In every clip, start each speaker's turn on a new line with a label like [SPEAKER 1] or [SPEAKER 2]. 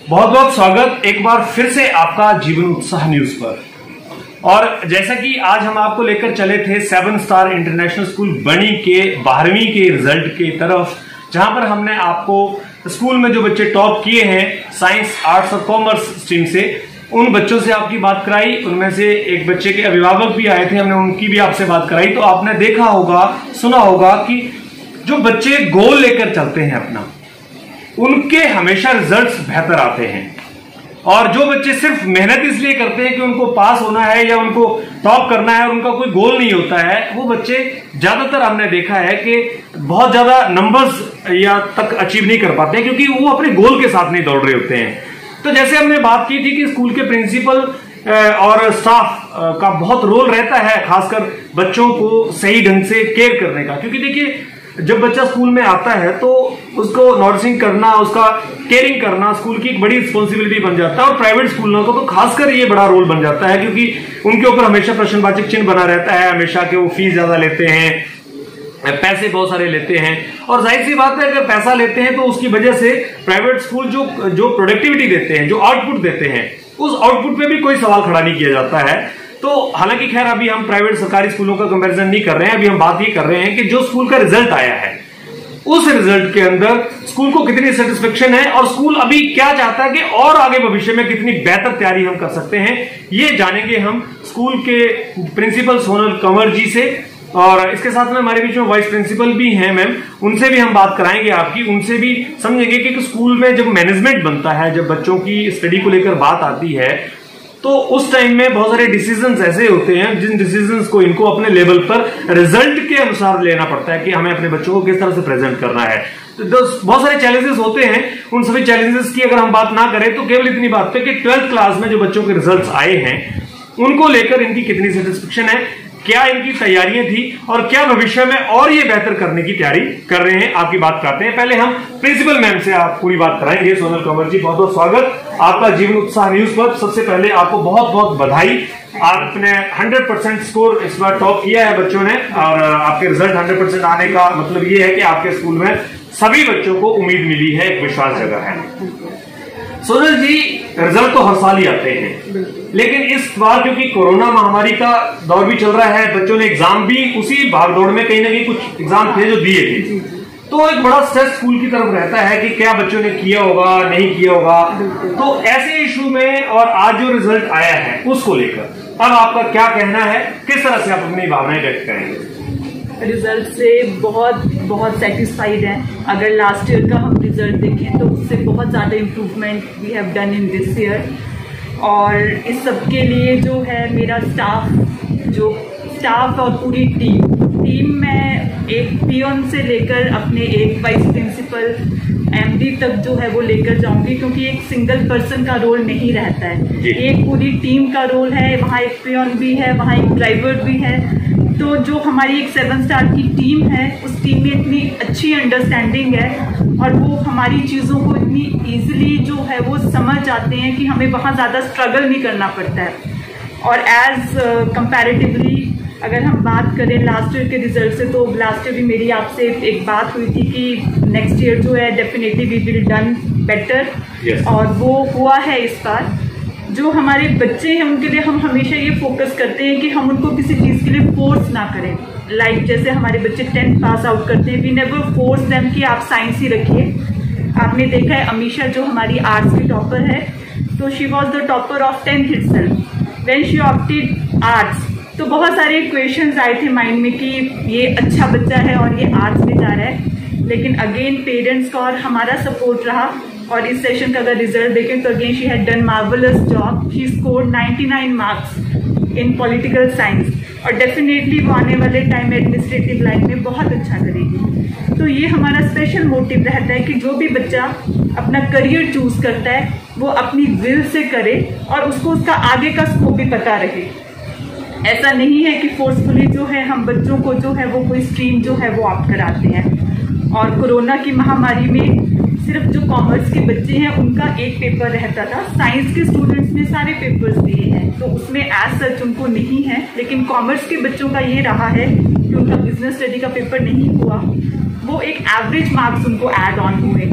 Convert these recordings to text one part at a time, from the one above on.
[SPEAKER 1] बहुत बहुत स्वागत एक बार फिर से आपका जीवन उत्साह न्यूज पर। और जैसा कि आज हम आपको लेकर चले थे 7 स्टार इंटरनेशनल स्कूल बणी के 12वीं के रिजल्ट की तरफ, जहां पर हमने आपको स्कूल में जो बच्चे टॉप किए हैं साइंस, आर्ट्स और कॉमर्स स्ट्रीम से, उन बच्चों से आपकी बात कराई। उनमें से एक बच्चे के अभिभावक भी आए थे, हमने उनकी भी आपसे बात कराई। तो आपने देखा होगा, सुना होगा कि जो बच्चे गोल लेकर चलते हैं अपना, उनके हमेशा रिजल्ट्स बेहतर आते हैं। और जो बच्चे सिर्फ मेहनत इसलिए करते हैं कि उनको पास होना है या उनको टॉप करना है और उनका कोई गोल नहीं होता है, वो बच्चे ज्यादातर हमने देखा है कि बहुत ज्यादा नंबर्स या तक अचीव नहीं कर पाते हैं, क्योंकि वो अपने गोल के साथ नहीं दौड़ रहे होते हैं। तो जैसे हमने बात की थी कि स्कूल के प्रिंसिपल और स्टाफ का बहुत रोल रहता है, खासकर बच्चों को सही ढंग से केयर करने का। क्योंकि देखिए, जब बच्चा स्कूल में आता है तो उसको नर्सिंग करना, उसका केयरिंग करना स्कूल की एक बड़ी रिस्पॉन्सिबिलिटी बन जाता है। और प्राइवेट स्कूलों को तो खासकर ये बड़ा रोल बन जाता है, क्योंकि उनके ऊपर हमेशा प्रश्नवाचक चिन्ह बना रहता है, हमेशा कि वो फीस ज्यादा लेते हैं, पैसे बहुत सारे लेते हैं। और जाहिर सी बात है, अगर पैसा लेते हैं तो उसकी वजह से प्राइवेट स्कूल जो प्रोडक्टिविटी देते हैं, जो आउटपुट देते हैं, उस आउटपुट पे भी कोई सवाल खड़ा नहीं किया जाता है। तो हालांकि खैर अभी हम प्राइवेट सरकारी स्कूलों का कंपैरिजन नहीं कर रहे हैं, अभी हम बात ये कर रहे हैं कि जो स्कूल का रिजल्ट आया है, उस रिजल्ट के अंदर स्कूल को कितनी सेटिस्फेक्शन है और स्कूल अभी क्या चाहता है कि और आगे भविष्य में कितनी बेहतर तैयारी हम कर सकते हैं, ये जानेंगे हम स्कूल के प्रिंसिपल सोनल कंवर जी से। और इसके साथ में हमारे बीच में वाइस प्रिंसिपल भी हैं मैम, उनसे भी हम बात कराएंगे आपकी, उनसे भी समझेंगे कि स्कूल में जब मैनेजमेंट बनता है, जब बच्चों की स्टडी को लेकर बात आती है, तो उस टाइम में बहुत सारे डिसीजंस ऐसे होते हैं जिन डिसीजंस को इनको अपने लेवल पर रिजल्ट के अनुसार लेना पड़ता है कि हमें अपने बच्चों को किस तरह से प्रेजेंट करना है। तो बहुत सारे चैलेंजेस होते हैं। उन सभी चैलेंजेस की अगर हम बात ना करें तो केवल इतनी बात पे कि 12th क्लास में जो बच्चों के रिजल्ट्स आए हैं, उनको लेकर इनकी कितनी सेटिस्फेक्शन है, क्या इनकी तैयारियां थी और क्या भविष्य में और ये बेहतर करने की तैयारी कर रहे हैं, आपकी बात करते हैं। पहले हम प्रिंसिपल मैम से आप पूरी बात कराएंगे। सोनल कंवर जी, बहुत बहुत स्वागत आपका जीवन उत्साह न्यूज पर। सबसे पहले आपको बहुत बहुत बधाई, आपने 100% स्कोर इस बार टॉप किया है बच्चों ने, और आपके रिजल्ट 100% आने का मतलब ये है कि आपके स्कूल में सभी बच्चों को उम्मीद मिली है, एक विश्वास जगह है। सोनल जी, रिजल्ट तो हर साल ही आते हैं, लेकिन इस बार क्योंकि कोरोना महामारी का दौर भी चल रहा है, बच्चों ने एग्जाम भी उसी भागदौड़ में कहीं ना कहीं कुछ एग्जाम थे जो दिए थे, तो एक बड़ा स्ट्रेस स्कूल की तरफ रहता है कि क्या बच्चों ने किया होगा, नहीं किया होगा। तो ऐसे इशू में और आज जो रिजल्ट आया है उसको लेकर अब आपका क्या कहना है, किस तरह से आप अपनी भावनाएं व्यक्त करेंगे?
[SPEAKER 2] रिजल्ट से बहुत सेटिस्फाइड हैं। अगर लास्ट ईयर का हम रिजल्ट देखें तो उससे बहुत ज़्यादा improvement we have done in this year. और इस सब के लिए जो है मेरा स्टाफ और पूरी टीम में एक पियोन से लेकर अपने एक वाइस प्रिंसिपल एमडी तक जो है वो लेकर जाऊंगी, क्योंकि एक सिंगल पर्सन का रोल नहीं रहता है, एक पूरी टीम का रोल है। वहाँ एक पियोन भी है, वहाँ एक ड्राइवर भी है। तो जो हमारी एक 7 स्टार की टीम है, उस टीम में इतनी अच्छी अंडरस्टैंडिंग है और वो हमारी चीज़ों को इतनी ईजिली जो है वो समझ जाते हैं कि हमें वहाँ ज़्यादा स्ट्रगल नहीं करना पड़ता है। और एज कंपैरेटिवली अगर हम बात करें लास्ट ईयर के रिजल्ट से, तो लास्ट ईयर भी मेरी आपसे एक बात हुई थी कि नेक्स्ट ईयर जो है definitely we will done better, और वो हुआ है इस बार। जो हमारे बच्चे हैं उनके लिए हम हमेशा ये फोकस करते हैं कि हम उनको किसी चीज़ के लिए फोर्स ना करें। लाइक जैसे हमारे बच्चे 10th पास आउट करते हैं, वी नेवर फोर्स देम कि आप साइंस ही रखिए। आपने देखा है अमीशा जो हमारी आर्ट्स की टॉपर है, तो she was the topper of 10th itself when she opted arts. तो बहुत सारे क्वेश्चंस आए थे माइंड में कि ये अच्छा बच्चा है और ये आर्ट्स में जा रहा है, लेकिन अगेन पेरेंट्स का और हमारा सपोर्ट रहा। और इस सेशन का अगर रिजल्ट देखें तो again she had done marvellous job, she scored 99 marks in political science, और डेफिनेटली वो आने वाले टाइम में एडमिनिस्ट्रेटिव लाइन में बहुत अच्छा करेगी। तो ये हमारा स्पेशल मोटिव रहता है कि जो भी बच्चा अपना करियर चूज करता है वो अपनी विल से करे और उसको उसका आगे का स्कोप भी पता रहे। ऐसा नहीं है कि फोर्सफुली जो है हम बच्चों को जो है वो कोई स्ट्रीम जो है वो ऑप्ट कराते हैं। और कोरोना की महामारी में सिर्फ जो कॉमर्स के बच्चे हैं उनका एक पेपर रहता था, साइंस के स्टूडेंट्स ने सारे पेपर्स दिए हैं, तो उसमें एज सच उनको नहीं है। लेकिन कॉमर्स के बच्चों का ये रहा है कि उनका बिजनेस स्टडी का पेपर नहीं हुआ, वो एक एवरेज मार्क्स उनको ऐड ऑन हुए।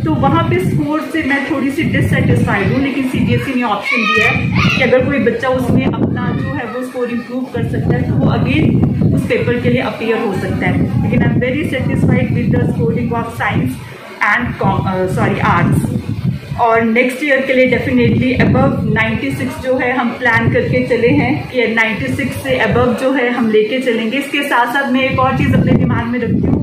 [SPEAKER 2] तो वहाँ पे स्कोर से मैं थोड़ी सी डिससेटिस्फाइड हूँ, लेकिन CBSE ने ऑप्शन दिया है कि अगर कोई बच्चा उसमें अपना जो है वो स्कोर इम्प्रूव कर सकता है तो वो अगेन उस पेपर के लिए अपीयर हो सकता है। लेकिन I am very satisfied with the scoring of science and arts. और नेक्स्ट ईयर के लिए डेफिनेटली अबव 96 जो है हम प्लान करके चले हैं कि 96 से अबव जो है हम लेके चलेंगे। इसके साथ साथ मैं एक और चीज़ अपने दिमाग में रखती हूँ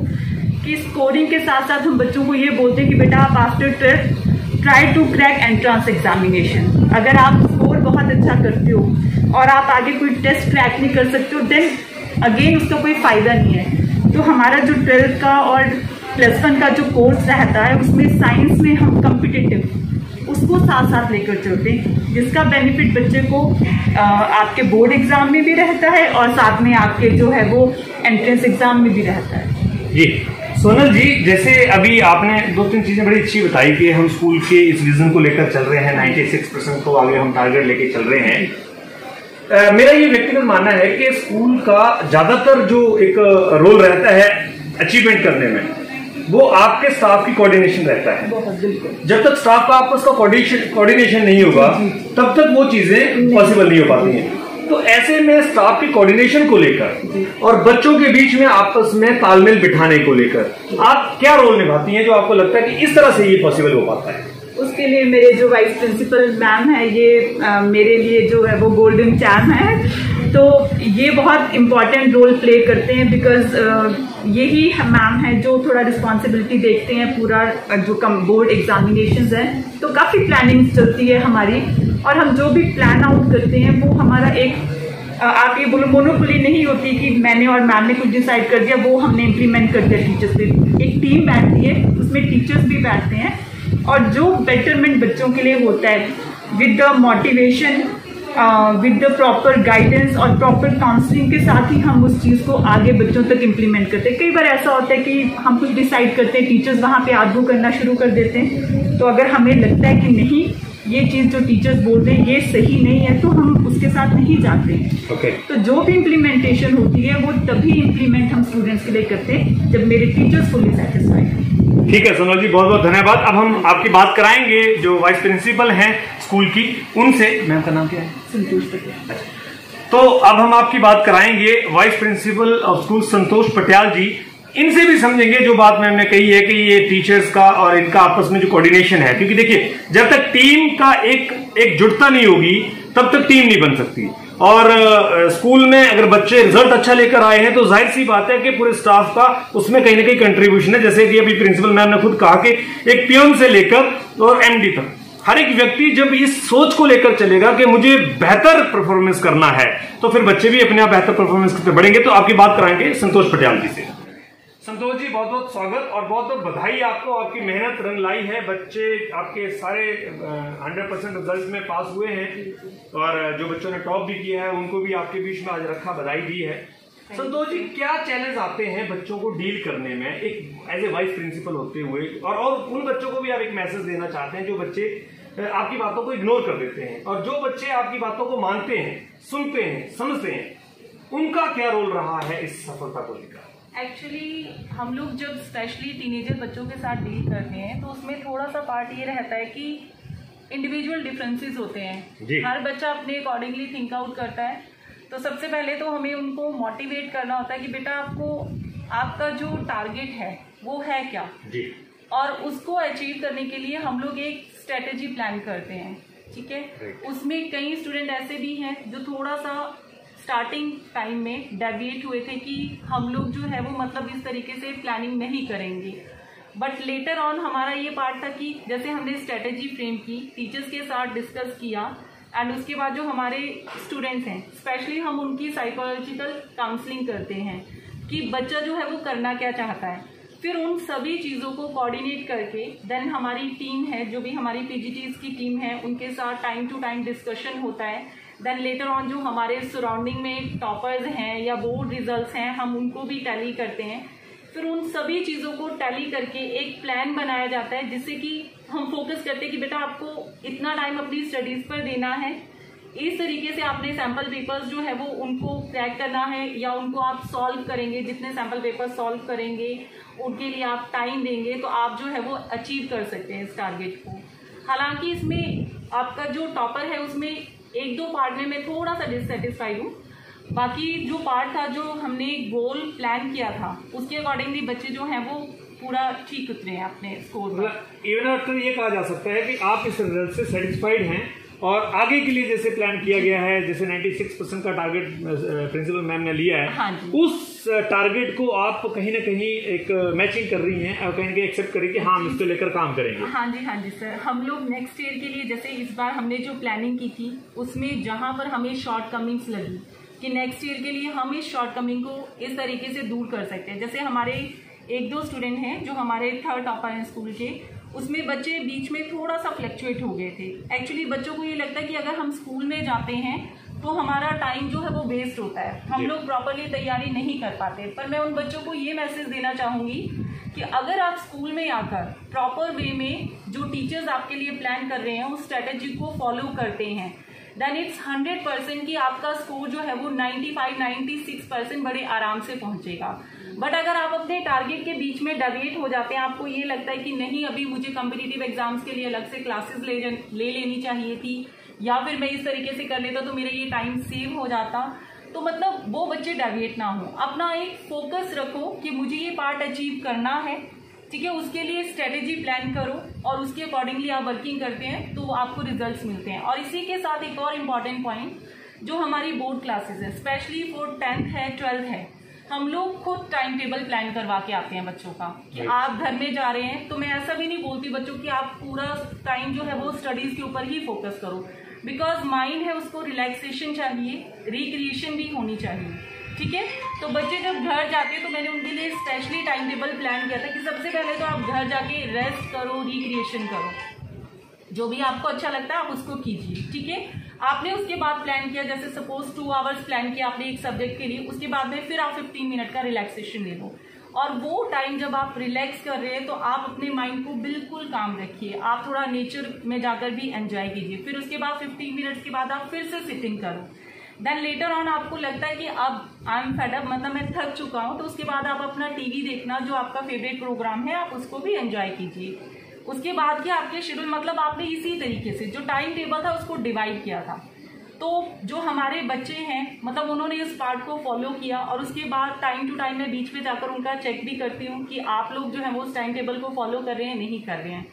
[SPEAKER 2] कि स्कोरिंग के साथ साथ हम बच्चों को ये बोलते हैं कि बेटा आप after 12 try to crack entrance examination. अगर आप स्कोर बहुत अच्छा करते हो और आप आगे कोई टेस्ट क्रैक नहीं कर सकते हो देन अगेन उसका कोई फ़ायदा नहीं है। तो हमारा जो 12th का और +1 का जो कोर्स रहता है उसमें साइंस में हम कम्पिटिटिव उसको साथ साथ लेकर चलते हैं, जिसका बेनिफिट बच्चे को आपके बोर्ड एग्जाम में भी रहता है और साथ में आपके जो है वो एंट्रेंस एग्जाम में भी रहता है।
[SPEAKER 1] जी सोनल जी, जैसे अभी आपने 2-3 चीजें बड़ी अच्छी बताई कि हम स्कूल के इस विजन को लेकर चल रहे हैं, 96% को आगे हम टारगेट लेके चल रहे हैं। मेरा ये व्यक्तिगत मानना है कि स्कूल का ज्यादातर जो एक रोल रहता है अचीवमेंट करने में वो आपके स्टाफ की कोऑर्डिनेशन रहता है। जब तक स्टाफ का आपस का कोऑर्डिनेशन नहीं होगा तब तक वो चीजें पॉसिबल नहीं हो पाती हैं। तो ऐसे में स्टाफ की कोऑर्डिनेशन को लेकर और बच्चों के बीच में आपस में तालमेल बिठाने को लेकर आप क्या रोल निभाती हैं जो आपको लगता है कि इस तरह से ये पॉसिबल हो पाता है?
[SPEAKER 2] उसके लिए मेरे जो वाइस प्रिंसिपल मैम है ये मेरे लिए जो है वो गोल्डन चैम है। तो ये बहुत इम्पॉर्टेंट रोल प्ले करते हैं बिकॉज यही मैम है जो थोड़ा रिस्पॉन्सिबिलिटी देखते हैं पूरा जो बोर्ड एग्जामिनेशंस है। तो काफ़ी प्लानिंग चलती है हमारी और हम जो भी प्लान आउट करते हैं वो हमारा एक आप ये बोलो मोनोपोली नहीं होती कि मैंने और मैम ने कुछ डिसाइड कर दिया वो हमने इम्प्लीमेंट कर दिया टीचर्स पे। एक टीम बैठती है उसमें टीचर्स भी बैठते हैं और जो बेटरमेंट बच्चों के लिए होता है with the motivation with the proper guidance और प्रॉपर काउंसलिंग के साथ ही हम उस चीज़ को आगे बच्चों तक इम्प्लीमेंट करते हैं। कई बार ऐसा होता है कि हम कुछ डिसाइड करते हैं, टीचर्स वहाँ पे आर्ग्यू करना शुरू कर देते हैं। तो अगर हमें लगता है कि नहीं ये चीज़ जो टीचर्स बोल रहे हैं ये सही नहीं है तो हम उसके साथ नहीं जाते हैं। तो जो भी इम्प्लीमेंटेशन होती है वो तभी इम्प्लीमेंट हम स्टूडेंट्स के लिए करते हैं जब मेरे टीचर्स फुली सेटिस्फाइड।
[SPEAKER 1] ठीक है सोनल जी, बहुत बहुत धन्यवाद। अब हम आपकी बात कराएंगे जो वाइस प्रिंसिपल हैं स्कूल की, उनसे। मैम का नाम क्या है?
[SPEAKER 2] संतोष पटियाल।
[SPEAKER 1] तो अब हम आपकी बात कराएंगे vice principle of school Santosh Patial जी। इनसे भी समझेंगे जो बात मैम ने कही है कि ये टीचर्स का और इनका आपस में जो कोऑर्डिनेशन है, क्योंकि देखिए जब तक टीम का एक जुटता नहीं होगी तब तक टीम नहीं बन सकती। और स्कूल में अगर बच्चे रिजल्ट अच्छा लेकर आए हैं तो जाहिर सी बात है कि पूरे स्टाफ का उसमें कहीं ना कहीं कंट्रीब्यूशन है। जैसे कि अभी प्रिंसिपल मैम ने खुद कहा कि एक पियोन से लेकर और MD तक हर एक व्यक्ति जब इस सोच को लेकर चलेगा कि मुझे बेहतर परफॉर्मेंस करना है तो फिर बच्चे भी अपने आप बेहतर परफॉर्मेंस करते बढ़ेंगे। तो आपकी बात कराएंगे संतोष पटियाल जी से। संतोष जी, बहुत बहुत स्वागत और बहुत बहुत बधाई आपको। आपकी मेहनत रंग लाई है, बच्चे आपके सारे 100% रिजल्ट में पास हुए हैं और जो बच्चों ने टॉप भी किया है उनको भी आपके बीच में आज रखा, बधाई दी है। संतोष जी, क्या चैलेंज आते हैं बच्चों को डील करने में एक एज ए वाइस प्रिंसिपल होते हुए, और उन बच्चों को भी आप एक मैसेज देना चाहते हैं जो बच्चे आपकी बातों को इग्नोर कर देते हैं और जो बच्चे आपकी बातों को मानते हैं, सुनते हैं, समझते हैं, उनका क्या रोल रहा है इस सफलता को लेकर?
[SPEAKER 3] एक्चुअली हम लोग जब स्पेशली टीनेजर बच्चों के साथ डील करते हैं तो उसमें थोड़ा सा पार्ट ये रहता है कि इंडिविजुअल डिफरेंसेस होते हैं। हर बच्चा अपने अकॉर्डिंगली थिंक आउट करता है। तो सबसे पहले तो हमें उनको मोटिवेट करना होता है कि बेटा आपको आपका जो टारगेट है वो है क्या जी। और उसको अचीव करने के लिए हम लोग एक स्ट्रेटेजी प्लान करते हैं, ठीक है। उसमें कई स्टूडेंट ऐसे भी हैं जो थोड़ा सा स्टार्टिंग टाइम में डेविएट हुए थे कि हम लोग जो है वो मतलब इस तरीके से प्लानिंग नहीं करेंगे, बट लेटर ऑन हमारा ये पार्ट था कि जैसे हमने स्ट्रेटेजी फ्रेम की, टीचर्स के साथ डिस्कस किया एंड उसके बाद जो हमारे स्टूडेंट्स हैं स्पेशली हम उनकी साइकोलॉजिकल काउंसलिंग करते हैं कि बच्चा जो है वो करना क्या चाहता है। फिर उन सभी चीज़ों को कोऑर्डिनेट करके देन हमारी टीम है, जो भी हमारी PGTs की टीम है, उनके साथ टाइम टू टाइम डिस्कशन होता है। देन लेटर ऑन जो हमारे सराउंडिंग में टॉपर्स हैं या बोर्ड रिजल्ट्स हैं हम उनको भी टैली करते हैं। फिर उन सभी चीज़ों को टैली करके एक प्लान बनाया जाता है जिससे कि हम फोकस करते हैं कि बेटा आपको इतना टाइम अपनी स्टडीज़ पर देना है, इस तरीके से आपने सैम्पल पेपर्स जो है वो उनको क्रैक करना है, या उनको आप सॉल्व करेंगे, जितने सैम्पल पेपर सॉल्व करेंगे उनके लिए आप टाइम देंगे तो आप जो है वो अचीव कर सकते हैं इस टारगेट को। हालांकि इसमें आपका जो टॉपर है उसमें 1-2 पार्ट में मैं थोड़ा सा डिससेटिस्फाइड हूँ। बाकी जो पार्ट था, जो हमने गोल प्लान किया था, उसके अकॉर्डिंगली बच्चे जो हैं वो पूरा ठीक उतरे हैं अपने स्कोर में।
[SPEAKER 1] इवन तो ये कहा जा सकता है कि आप इस रिजल्ट से सेटिस्फाइड हैं और आगे के लिए जैसे प्लान किया गया है, जैसे 96% का टारगेट प्रिंसिपल मैम ने लिया है,
[SPEAKER 3] हाँ जी।
[SPEAKER 1] उस टारगेट को आप कहीं ना कहीं एक मैचिंग कर रही हैं और कहीं ना कहीं एक्सेप्ट करें कि हाँ हम इसको लेकर काम करेंगे।
[SPEAKER 3] हाँ जी सर, हम लोग नेक्स्ट ईयर के लिए जैसे इस बार हमने जो प्लानिंग की थी उसमें जहाँ पर हमें शॉर्ट कमिंग्स लगी कि नेक्स्ट ईयर के लिए हम इस शॉर्ट कमिंग को इस तरीके से दूर कर सकते हैं। जैसे हमारे 1-2 स्टूडेंट हैं जो हमारे 3rd टॉपर हैं स्कूल के, उसमें बच्चे बीच में थोड़ा सा फ्लक्चुएट हो गए थे। एक्चुअली बच्चों को ये लगता है कि अगर हम स्कूल में जाते हैं तो हमारा टाइम जो है वो वेस्ट होता है, हम लोग प्रॉपरली तैयारी नहीं कर पाते। पर मैं उन बच्चों को ये मैसेज देना चाहूँगी कि अगर आप स्कूल में आकर प्रॉपर वे में जो टीचर्स आपके लिए प्लान कर रहे हैं उस स्ट्रेटेजी को फॉलो करते हैं, देन इट्स 100% कि आपका स्कोर जो है वो 95-96% बड़े आराम से पहुंचेगा। बट अगर आप अपने टारगेट के बीच में डेविएट हो जाते हैं, आपको ये लगता है कि नहीं अभी मुझे कॉम्पिटिटिव एग्जाम्स के लिए अलग से क्लासेस ले लेनी चाहिए थी, या फिर मैं इस तरीके से कर लेता तो मेरा ये टाइम सेव हो जाता, तो मतलब वो बच्चे डेविएट ना हो। अपना एक फोकस रखो कि मुझे ये पार्ट अचीव करना है, ठीक है, उसके लिए स्ट्रेटेजी प्लान करो और उसके अकॉर्डिंगली आप वर्किंग करते हैं तो आपको रिजल्ट्स मिलते हैं। और इसी के साथ एक और इम्पॉर्टेंट पॉइंट, जो हमारी बोर्ड क्लासेस है स्पेशली फॉर 10th है 12th है, हम लोग खुद टाइम टेबल प्लान करवा के आते हैं बच्चों का कि आप घर में जा रहे हैं तो मैं ऐसा भी नहीं बोलती बच्चों की आप पूरा टाइम जो है वो स्टडीज के ऊपर ही फोकस करो, बिकॉज माइंड है उसको रिलैक्सेशन चाहिए, रिक्रिएशन भी होनी चाहिए, ठीक है। तो बच्चे जब घर जाते हैं तो मैंने उनके लिए स्पेशली टाइम टेबल प्लान किया था कि सबसे पहले तो आप घर जाके रेस्ट करो, रिक्रिएशन करो, जो भी आपको अच्छा लगता है आप उसको कीजिए, ठीक है। आपने उसके बाद प्लान किया, जैसे सपोज 2 आवर्स प्लान किया आपने एक सब्जेक्ट के लिए, उसके बाद में फिर आप 15 मिनट का रिलैक्सेशन ले लो, और वो टाइम जब आप रिलैक्स कर रहे हैं तो आप अपने माइंड को बिल्कुल काम रखिए, आप थोड़ा नेचर में जाकर भी एंजॉय कीजिए। फिर उसके बाद 15 मिनट्स के बाद आप फिर से सिटिंग करो, देन लेटर ऑन आपको लगता है कि अब आई एम फेड अप, मतलब मैं थक चुका हूँ, तो उसके बाद आप अपना टीवी देखना, जो आपका फेवरेट प्रोग्राम है आप उसको भी एंजॉय कीजिए। उसके बाद के आपके शेड्यूल, मतलब आपने इसी तरीके से जो टाइम टेबल था उसको डिवाइड किया था, तो जो हमारे बच्चे हैं मतलब उन्होंने इस पार्ट को फॉलो किया, और उसके बाद टाइम टू टाइम मैं बीच में जाकर उनका चेक भी करती हूँ कि आप लोग जो है वो उस टाइम टेबल को फॉलो कर रहे हैं नहीं कर रहे हैं,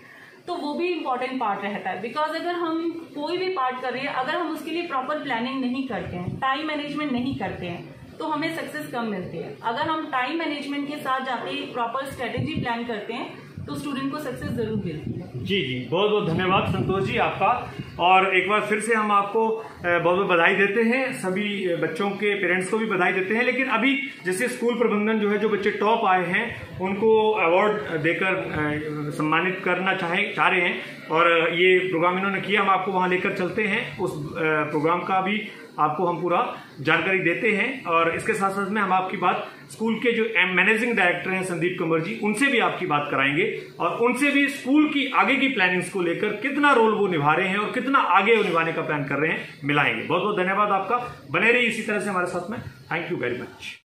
[SPEAKER 3] तो वो भी इम्पॉर्टेंट पार्ट रहता है। बिकॉज अगर हम कोई भी पार्ट कर रहे हैं, अगर हम उसके लिए प्रॉपर प्लानिंग नहीं करते हैं, टाइम मैनेजमेंट नहीं करते हैं, तो हमें सक्सेस कम मिलती है। अगर हम टाइम मैनेजमेंट के साथ जाके प्रॉपर स्ट्रेटेजी प्लान करते हैं तो स्टूडेंट को सक्सेस जरूर मिलती है।
[SPEAKER 1] जी बहुत बहुत धन्यवाद संतोष जी आपका, और एक बार फिर से हम आपको बहुत बहुत बधाई देते हैं, सभी बच्चों के पेरेंट्स को भी बधाई देते हैं। लेकिन अभी जैसे स्कूल प्रबंधन जो है, जो बच्चे टॉप आए हैं उनको अवार्ड देकर सम्मानित करना चाह रहे हैं, और ये प्रोग्राम इन्होंने किया, हम आपको वहां लेकर चलते हैं, उस प्रोग्राम का भी आपको हम पूरा जानकारी देते हैं। और इसके साथ साथ में हम आपकी बात स्कूल के जो मैनेजिंग डायरेक्टर हैं संदीप कंवर जी, उनसे भी आपकी बात कराएंगे, और उनसे भी स्कूल की आगे की प्लानिंग्स को लेकर कितना रोल वो निभा रहे हैं और कितना आगे वो निभाने का प्लान कर रहे हैं मिलाएंगे। बहुत बहुत धन्यवाद आपका, बने रहिए इसी तरह से हमारे साथ में। Thank you very much.